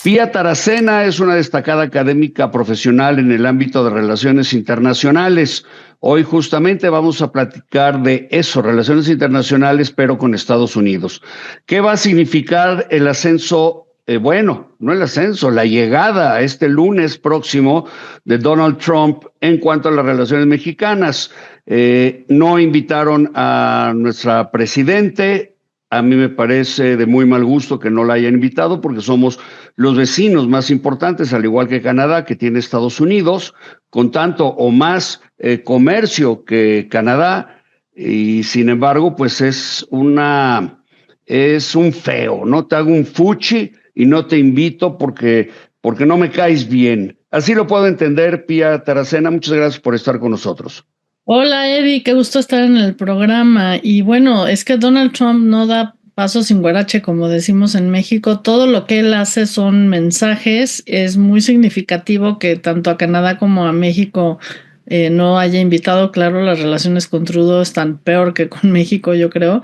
Pía Taracena es una destacada académica profesional en el ámbito de relaciones internacionales. Hoy justamente vamos a platicar de eso, relaciones internacionales, pero con Estados Unidos. ¿Qué va a significar el ascenso? Bueno, no el ascenso, la llegada este lunes próximo de Donald Trump en cuanto a las relaciones mexicanas. No invitaron a nuestra presidente. A mí me parece de muy mal gusto que no la hayan invitado porque somos los vecinos más importantes, al igual que Canadá, que tiene Estados Unidos, con tanto o más comercio que Canadá, y sin embargo, pues es un feo, no te hago un fuchi y no te invito porque no me caes bien. Así lo puedo entender, Pía Taracena. Muchas gracias por estar con nosotros. Hola Eddie, qué gusto estar en el programa. Y bueno, es que Donald Trump no da paso sin guarache, como decimos en México. Todo lo que él hace son mensajes. Es muy significativo que tanto a Canadá como a México no haya invitado. Claro, las relaciones con Trudeau están peor que con México, yo creo,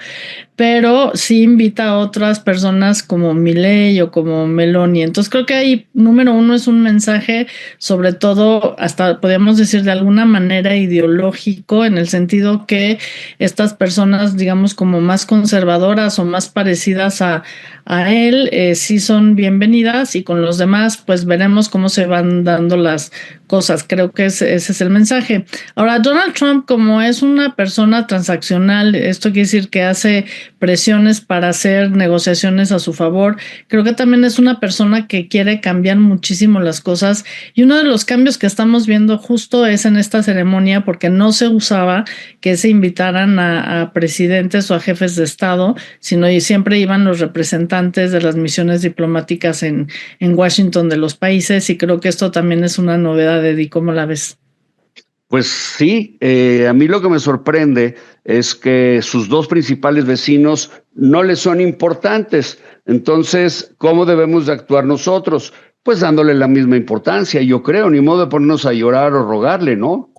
pero sí invita a otras personas como Milei o como Meloni. Entonces creo que ahí, número uno, es un mensaje, sobre todo, hasta podríamos decir de alguna manera ideológico, en el sentido que estas personas, digamos, como más conservadoras o más parecidas a él, sí son bienvenidas, y con los demás, pues veremos cómo se van dando las cosas. Creo que ese es el mensaje. Ahora, Donald Trump, como es una persona transaccional, esto quiere decir que hace presiones para hacer negociaciones a su favor. Creo que también es una persona que quiere cambiar muchísimo las cosas, y uno de los cambios que estamos viendo justo es en esta ceremonia, porque no se usaba que se invitaran a presidentes o a jefes de Estado, sino y siempre iban los representantes de las misiones diplomáticas en Washington de los países, y creo que esto también es una novedad, Eddie. ¿Cómo la ves? Pues sí, a mí lo que me sorprende es que sus dos principales vecinos no les son importantes. Entonces, ¿cómo debemos de actuar nosotros? Pues dándole la misma importancia, yo creo, ni modo de ponernos a llorar o rogarle, ¿no?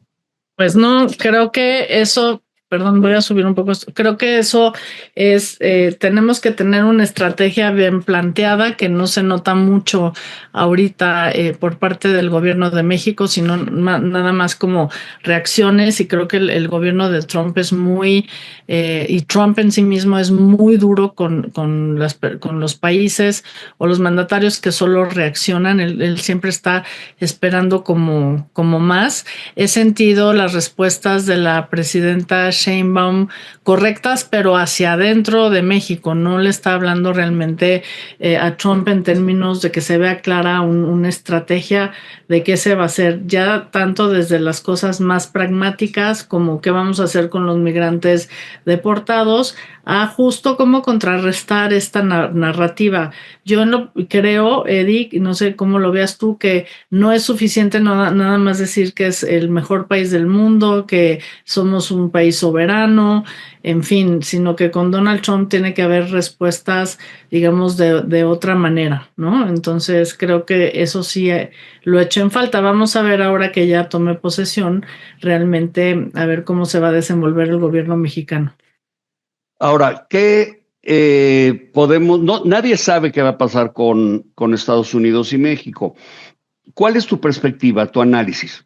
Pues no, creo que eso, perdón, voy a subir un poco esto. Creo que eso es, tenemos que tener una estrategia bien planteada, que no se nota mucho ahorita por parte del gobierno de México, sino nada más como reacciones. Y creo que el gobierno de Trump es muy, y Trump en sí mismo es muy duro con los países o los mandatarios que solo reaccionan. Él siempre está esperando como más. He sentido las respuestas de la presidenta Sheinbaum correctas, pero hacia adentro de México. No le está hablando realmente a Trump en términos de que se vea clara una estrategia de qué se va a hacer, ya tanto desde las cosas más pragmáticas, como qué vamos a hacer con los migrantes deportados, a justo cómo contrarrestar esta narrativa. Yo creo, Eddie, no sé cómo lo veas tú, que no es suficiente nada más decir que es el mejor país del mundo, que somos un país soberano, en fin, sino que con Donald Trump tiene que haber respuestas, digamos, de otra manera, ¿no? Entonces creo que eso sí lo echo en falta. Vamos a ver ahora que ya tome posesión, realmente a ver cómo se va a desenvolver el gobierno mexicano. Ahora, ¿qué podemos? No, nadie sabe qué va a pasar con Estados Unidos y México. ¿Cuál es tu perspectiva, tu análisis?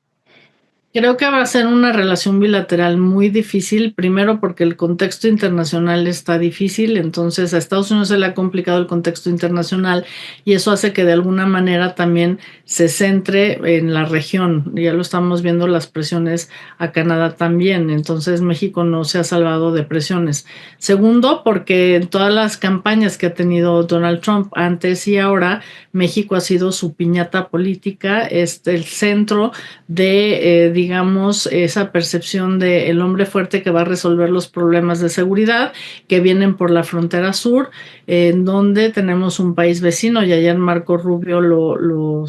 Creo que va a ser una relación bilateral muy difícil, primero porque el contexto internacional está difícil. Entonces a Estados Unidos se le ha complicado el contexto internacional, y eso hace que de alguna manera también se centre en la región. Ya lo estamos viendo, las presiones a Canadá también. Entonces México no se ha salvado de presiones. Segundo, porque en todas las campañas que ha tenido Donald Trump antes y ahora, México ha sido su piñata política, es el centro de, digamos, esa percepción de el hombre fuerte que va a resolver los problemas de seguridad que vienen por la frontera sur, en donde tenemos un país vecino. Y ayer Marco Rubio lo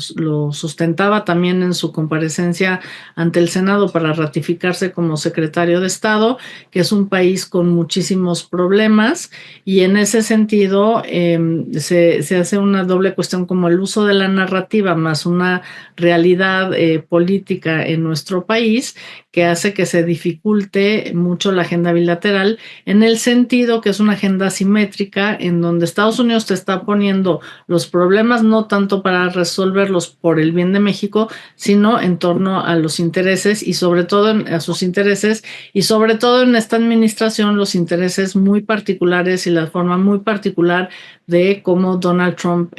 sustentaba también en su comparecencia ante el Senado para ratificarse como secretario de Estado, que es un país con muchísimos problemas. Y en ese sentido se hace una doble cuestión, como el uso de la narrativa más una realidad política en nuestro nuestro país, que hace que se dificulte mucho la agenda bilateral, en el sentido que es una agenda asimétrica en donde Estados Unidos te está poniendo los problemas no tanto para resolverlos por el bien de México, sino en torno a los intereses y sobre todo a sus intereses y sobre todo en esta administración los intereses muy particulares y la forma muy particular de cómo Donald Trump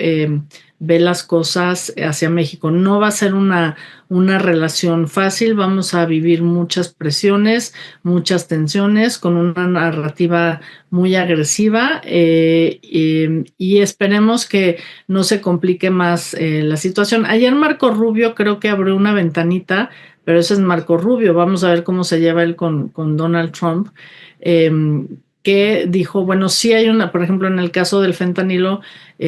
ve las cosas hacia México. No va a ser una relación fácil, vamos a vivir muchas presiones, muchas tensiones, con una narrativa muy agresiva y esperemos que no se complique más la situación. Ayer Marco Rubio creo que abrió una ventanita, pero ese es Marco Rubio, vamos a ver cómo se lleva él con Donald Trump. Eh, que dijo, bueno, sí hay una, por ejemplo, en el caso del fentanilo,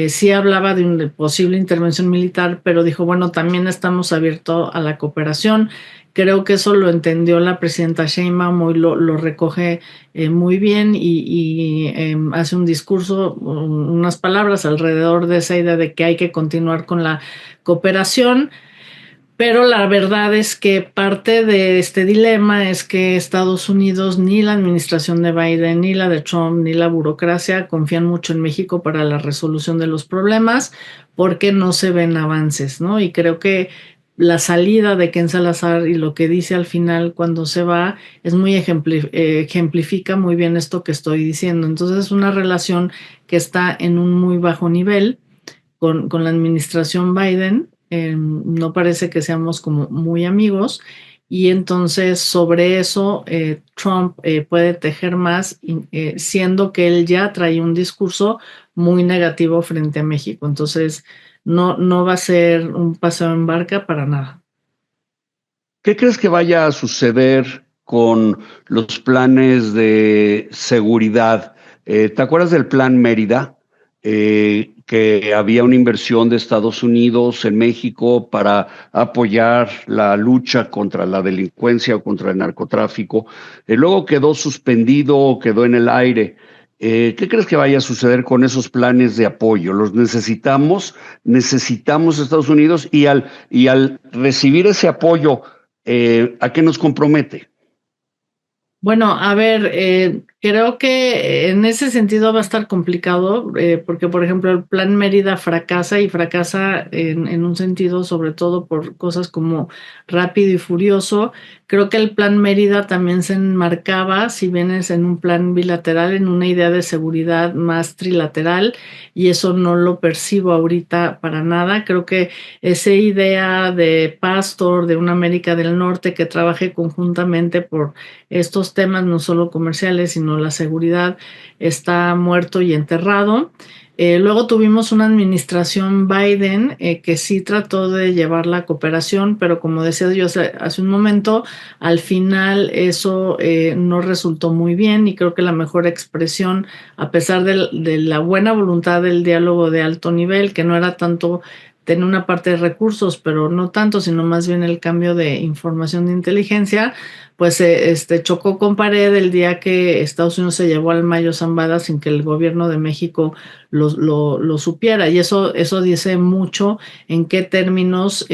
sí hablaba de una posible intervención militar, pero dijo, bueno, también estamos abiertos a la cooperación. Creo que eso lo entendió la presidenta Sheinbaum y lo recoge muy bien y hace un discurso, unas palabras alrededor de esa idea de que hay que continuar con la cooperación. Pero la verdad es que parte de este dilema es que Estados Unidos, ni la administración de Biden, ni la de Trump, ni la burocracia confían mucho en México para la resolución de los problemas porque no se ven avances, ¿no? Y creo que la salida de Ken Salazar y lo que dice al final cuando se va es muy ejemplifica muy bien esto que estoy diciendo. Entonces es una relación que está en un muy bajo nivel con la administración Biden, no parece que seamos como muy amigos y entonces sobre eso Trump puede tejer más, siendo que él ya trae un discurso muy negativo frente a México. Entonces no va a ser un paseo en barca para nada. ¿Qué crees que vaya a suceder con los planes de seguridad? ¿Te acuerdas del Plan Mérida? Que había una inversión de Estados Unidos en México para apoyar la lucha contra la delincuencia o contra el narcotráfico. Luego quedó suspendido, quedó en el aire. ¿Qué crees que vaya a suceder con esos planes de apoyo? ¿Los necesitamos? ¿Necesitamos Estados Unidos? Y al recibir ese apoyo, ¿a qué nos compromete? Bueno, a ver, creo que en ese sentido va a estar complicado, porque por ejemplo el Plan Mérida fracasa y fracasa en un sentido sobre todo por cosas como Rápido y Furioso. Creo que el Plan Mérida también se enmarcaba, si bien es en un plan bilateral, en una idea de seguridad más trilateral y eso no lo percibo ahorita para nada. Creo que esa idea de Pastor, de una América del Norte que trabaje conjuntamente por estos temas, no solo comerciales, sino la seguridad, está muerto y enterrado. Luego tuvimos una administración Biden que sí trató de llevar la cooperación, pero como decía yo hace un momento, al final eso no resultó muy bien y creo que la mejor expresión, a pesar de la buena voluntad del diálogo de alto nivel, que no era tanto tener una parte de recursos, pero no tanto, sino más bien el cambio de información de inteligencia, pues chocó con pared el día que Estados Unidos se llevó al Mayo Zambada sin que el gobierno de México lo supiera. Y eso dice mucho en qué términos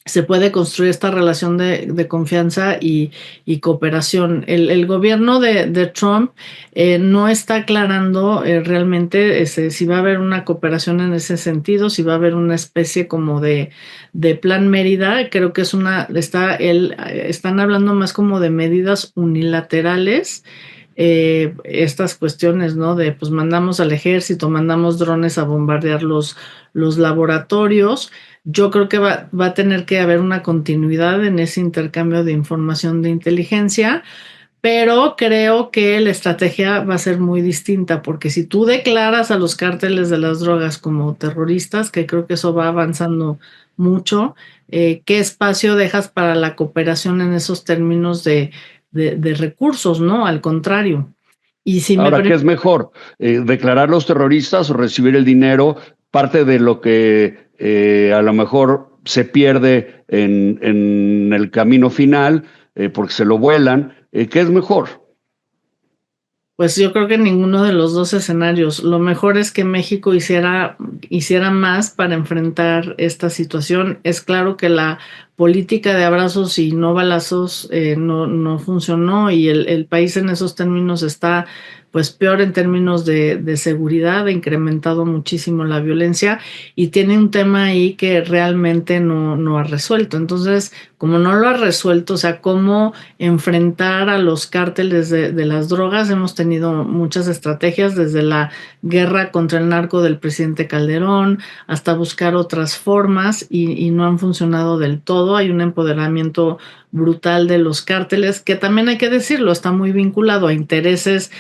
se puede construir esta relación de confianza y cooperación. El gobierno de Trump no está aclarando realmente si va a haber una cooperación en ese sentido, si va a haber una especie como de Plan Mérida. Creo que están hablando más como de medidas unilaterales. Estas cuestiones, ¿no? De pues mandamos al ejército, mandamos drones a bombardear los laboratorios. Yo creo que va a tener que haber una continuidad en ese intercambio de información de inteligencia, pero creo que la estrategia va a ser muy distinta, porque si tú declaras a los cárteles de las drogas como terroristas, que creo que eso va avanzando mucho, ¿qué espacio dejas para la cooperación en esos términos de recursos, ¿no? Al contrario. Y si me Ahora, ¿qué es mejor? ¿Declarar los terroristas o recibir el dinero? Parte de lo que a lo mejor se pierde en el camino final porque se lo vuelan. ¿Qué es mejor? Pues yo creo que ninguno de los dos escenarios. Lo mejor es que México hiciera más para enfrentar esta situación. Es claro que la política de abrazos y no balazos no funcionó y el país en esos términos está pues peor en términos de seguridad, ha incrementado muchísimo la violencia y tiene un tema ahí que realmente no ha resuelto. Entonces, como no lo ha resuelto, o sea, cómo enfrentar a los cárteles de las drogas. Hemos tenido muchas estrategias, desde la guerra contra el narco del presidente Calderón hasta buscar otras formas y no han funcionado del todo. Hay un empoderamiento brutal de los cárteles, que también hay que decirlo, está muy vinculado a intereses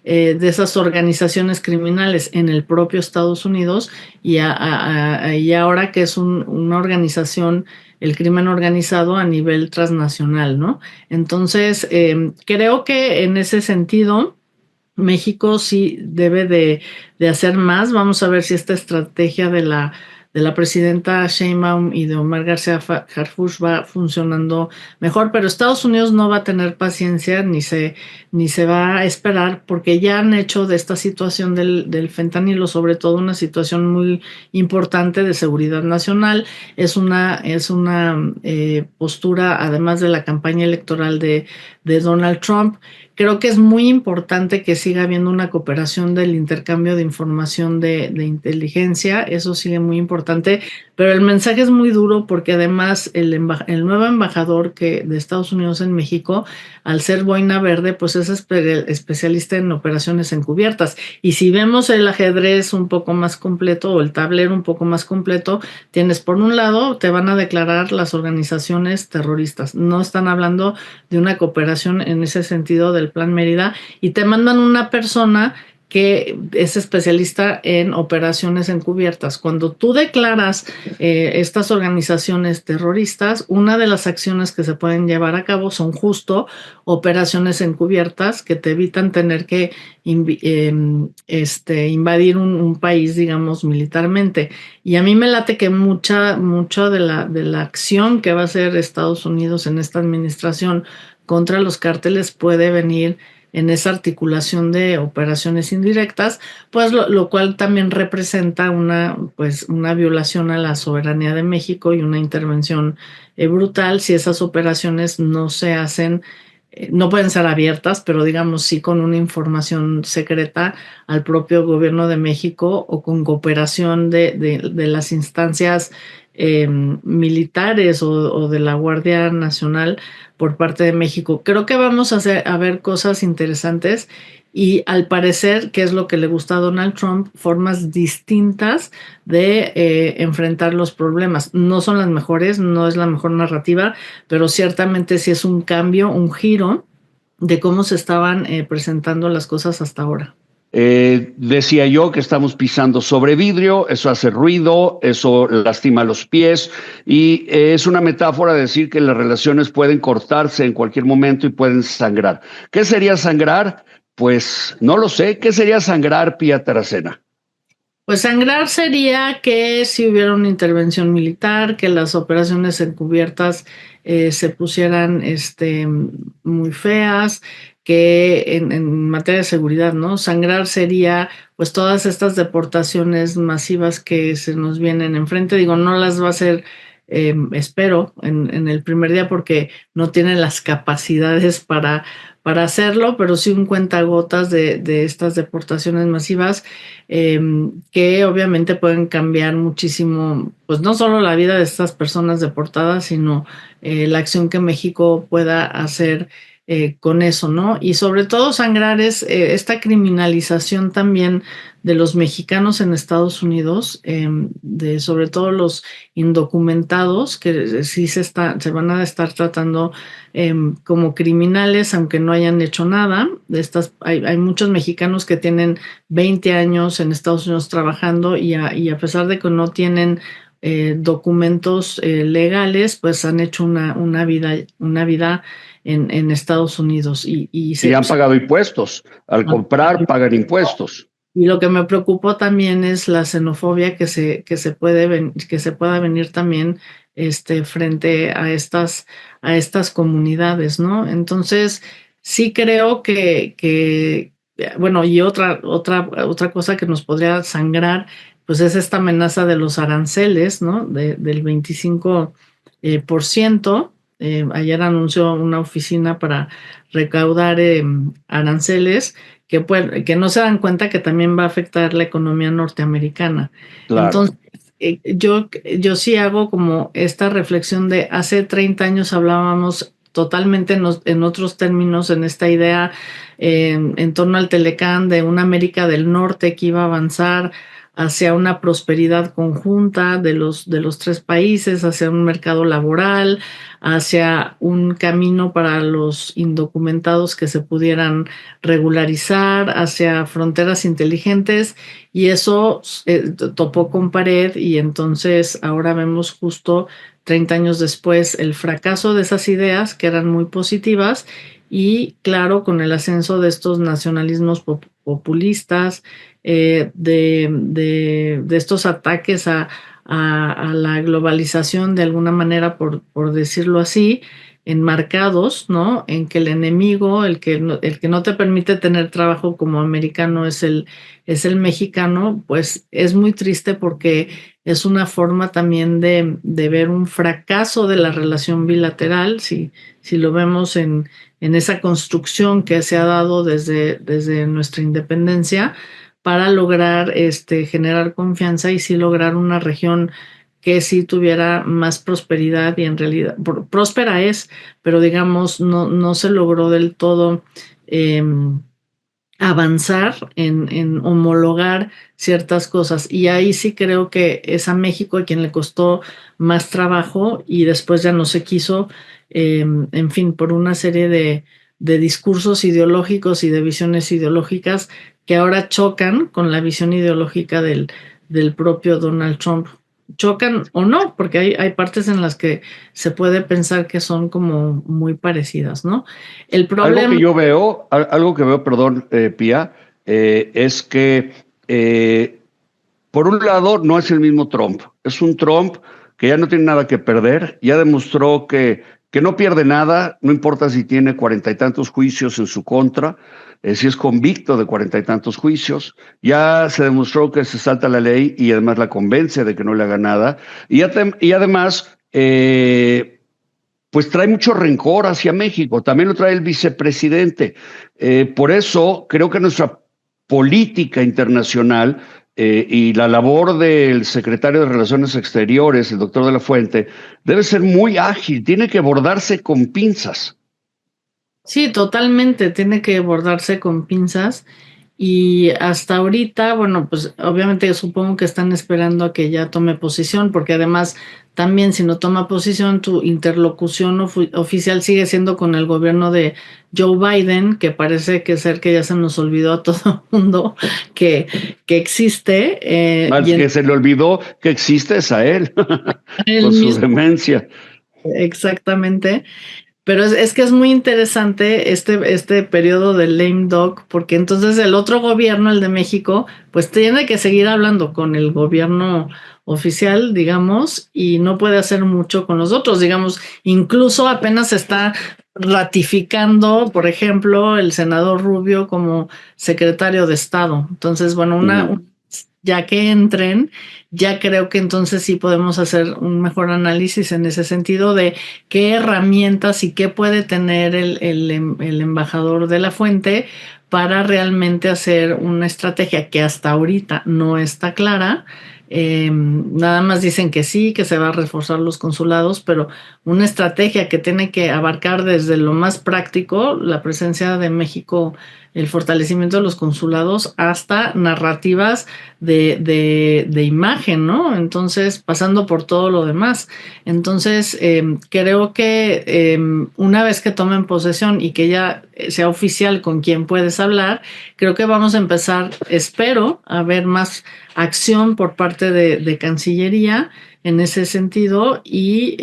de esas organizaciones criminales en el propio Estados Unidos y ahora que es una organización, el crimen organizado a nivel transnacional, ¿no? Entonces, creo que en ese sentido, México sí debe de hacer más. Vamos a ver si esta estrategia de la presidenta Sheinbaum y de Omar García Harfuch va funcionando mejor, pero Estados Unidos no va a tener paciencia ni se va a esperar porque ya han hecho de esta situación del fentanilo sobre todo una situación muy importante de seguridad nacional. Es una postura, además de la campaña electoral de Donald Trump. Creo que es muy importante que siga habiendo una cooperación del intercambio de información de inteligencia, eso sigue muy importante, pero el mensaje es muy duro porque además el nuevo embajador de Estados Unidos en México, al ser boina verde, pues es especialista en operaciones encubiertas. Y si vemos el ajedrez un poco más completo o el tablero un poco más completo, tienes por un lado, te van a declarar las organizaciones terroristas. No están hablando de una cooperación en ese sentido del Plan Mérida y te mandan una persona que es especialista en operaciones encubiertas. Cuando tú declaras estas organizaciones terroristas, una de las acciones que se pueden llevar a cabo son justo operaciones encubiertas que te evitan tener que invadir un país, digamos, militarmente. Y a mí me late que mucha de la acción que va a hacer Estados Unidos en esta administración contra los cárteles puede venir en esa articulación de operaciones indirectas, pues lo cual también representa una violación a la soberanía de México y una intervención brutal si esas operaciones no se hacen, no pueden ser abiertas, pero digamos sí con una información secreta al propio gobierno de México o con cooperación de las instancias militares o de la Guardia Nacional por parte de México. Creo que vamos a ver cosas interesantes y al parecer, que es lo que le gusta a Donald Trump, formas distintas de enfrentar los problemas. No son las mejores, no es la mejor narrativa, pero ciertamente sí es un cambio, un giro de cómo se estaban presentando las cosas hasta ahora. Decía yo que estamos pisando sobre vidrio, eso hace ruido, eso lastima los pies y es una metáfora decir que las relaciones pueden cortarse en cualquier momento y pueden sangrar. ¿Qué sería sangrar? Pues no lo sé. ¿Qué sería sangrar, Pía Taracena? Pues sangrar sería que si hubiera una intervención militar, que las operaciones encubiertas se pusieran muy feas, que en materia de seguridad, ¿no? Sangrar sería pues todas estas deportaciones masivas que se nos vienen enfrente. Digo, no las va a hacer, espero, en el primer día porque no tienen las capacidades para hacerlo, pero sí un cuentagotas de estas deportaciones masivas eh, que obviamente pueden cambiar muchísimo, pues no solo la vida de estas personas deportadas, sino la acción que México pueda hacer con eso, ¿no? Y sobre todo sangrar es esta criminalización también de los mexicanos en Estados Unidos, de sobre todo los indocumentados, que sí se van a estar tratando como criminales, aunque no hayan hecho nada. Hay muchos mexicanos que tienen 20 años en Estados Unidos trabajando y a pesar de que no tienen documentos legales, pues han hecho una vida en Estados Unidos Y han pagado impuestos. Al comprar, pagan impuestos. y lo que me preocupó también es la xenofobia que se pueda venir también frente a estas comunidades, ¿no? Entonces, sí creo que bueno, y otra cosa que nos podría sangrar, pues es esta amenaza de los aranceles, ¿no? Del 25%. Ayer anunció una oficina para recaudar aranceles que no se dan cuenta que también va a afectar la economía norteamericana. Claro. Entonces, yo sí hago como esta reflexión de hace 30 años hablábamos totalmente en otros términos, en esta idea en torno al Telecán de una América del Norte que iba a avanzar hacia una prosperidad conjunta de los tres países, hacia un mercado laboral, hacia un camino para los indocumentados que se pudieran regularizar, hacia fronteras inteligentes, y eso topó con pared, y entonces ahora vemos justo 30 años después el fracaso de esas ideas que eran muy positivas, y claro, con el ascenso de estos nacionalismos populistas, de estos ataques a la globalización de alguna manera, por decirlo así, enmarcados, ¿no? En que el enemigo, el que no te permite tener trabajo como americano es el mexicano. Pues es muy triste porque es una forma también de ver un fracaso de la relación bilateral, si lo vemos en esa construcción que se ha dado desde nuestra independencia para lograr generar confianza y sí lograr una región que sí tuviera más prosperidad, y en realidad próspera es, pero digamos no se logró del todo eh, avanzar en homologar ciertas cosas. Y ahí sí creo que es a México a quien le costó más trabajo, y después ya no se quiso, en fin, por una serie de discursos ideológicos y de visiones ideológicas que ahora chocan con la visión ideológica del propio Donald Trump. Chocan o no, porque hay partes en las que se puede pensar que son como muy parecidas, ¿no? El problema... Algo que veo, perdón, Pía, es que por un lado no es el mismo Trump, es un Trump que ya no tiene nada que perder, ya demostró que no pierde nada, no importa si tiene 40 y tantos juicios en su contra, si es convicto de 40 y tantos juicios, ya se demostró que se salta la ley y además la convence de que no le haga nada, y además... pues trae mucho rencor hacia México, también lo trae el vicepresidente. Por eso creo que nuestra política internacional y la labor del secretario de Relaciones Exteriores, el doctor de la Fuente, debe ser muy ágil, tiene que abordarse con pinzas. Sí, totalmente, tiene que abordarse con pinzas, y hasta ahorita, bueno, pues obviamente supongo que están esperando a que ya tome posición, porque además también si no toma posición, tu interlocución oficial sigue siendo con el gobierno de Joe Biden, que parece que ser que ya se nos olvidó a todo el mundo que existe, Al que se le olvidó que existe es a él, él con su mismo, demencia. exactamente. Pero es que es muy interesante este periodo del lame duck, porque entonces el otro gobierno, el de México, pues tiene que seguir hablando con el gobierno oficial, digamos, y no puede hacer mucho con los otros, digamos. Incluso apenas está ratificando, por ejemplo, el senador Rubio como secretario de Estado. Entonces, bueno, ya que entren, ya creo que entonces sí podemos hacer un mejor análisis en ese sentido de qué herramientas y qué puede tener el embajador de la fuente para realmente hacer una estrategia que hasta ahorita no está clara. Nada más dicen que sí, que se va a reforzar los consulados, pero una estrategia que tiene que abarcar desde lo más práctico, la presencia de México, el fortalecimiento de los consulados, hasta narrativas de imagen, ¿no? Entonces, pasando por todo lo demás. Entonces, creo que una vez que tomen posesión y que ya sea oficial con quien puedes hablar, creo que vamos a empezar, espero, a ver más acción por parte de Cancillería en ese sentido, y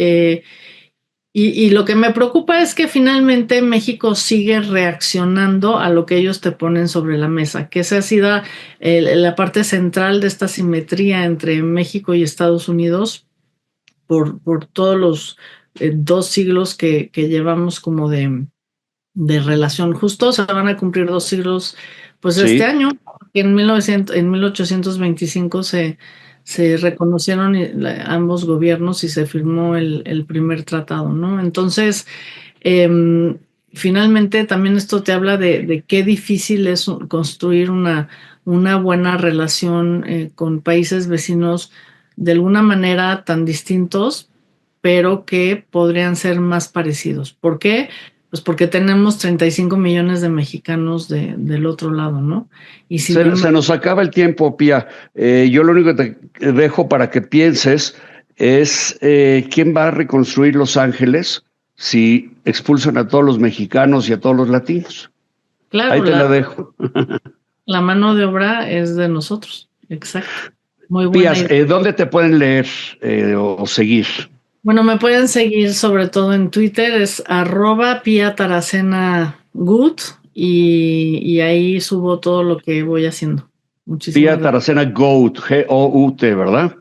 lo que me preocupa es que finalmente México sigue reaccionando a lo que ellos te ponen sobre la mesa, que esa ha sido la parte central de esta simetría entre México y Estados Unidos por todos los 2 siglos que llevamos como de relación. Justo se van a cumplir 2 siglos pues este Sí, año, en 1825 se reconocieron ambos gobiernos y se firmó el primer tratado, ¿no? Entonces, em, finalmente también esto te habla de qué difícil es construir una buena relación con países vecinos de alguna manera tan distintos, pero que podrían ser más parecidos. ¿Por qué? Pues porque tenemos 35 millones de mexicanos del otro lado, ¿no? Y sin se embargo, nos acaba el tiempo, Pía. Yo lo único que te dejo para que pienses es quién va a reconstruir Los Ángeles si expulsan a todos los mexicanos y a todos los latinos. Ahí claro, te la dejo. la mano de obra es de nosotros. Exacto. Muy buena Pías, idea. ¿dónde te pueden leer o seguir? Bueno, me pueden seguir sobre todo en Twitter, es @PiaTaracenaGood y ahí subo todo lo que voy haciendo. Muchísimas Pía gracias. Taracena Gout, Gout, ¿verdad?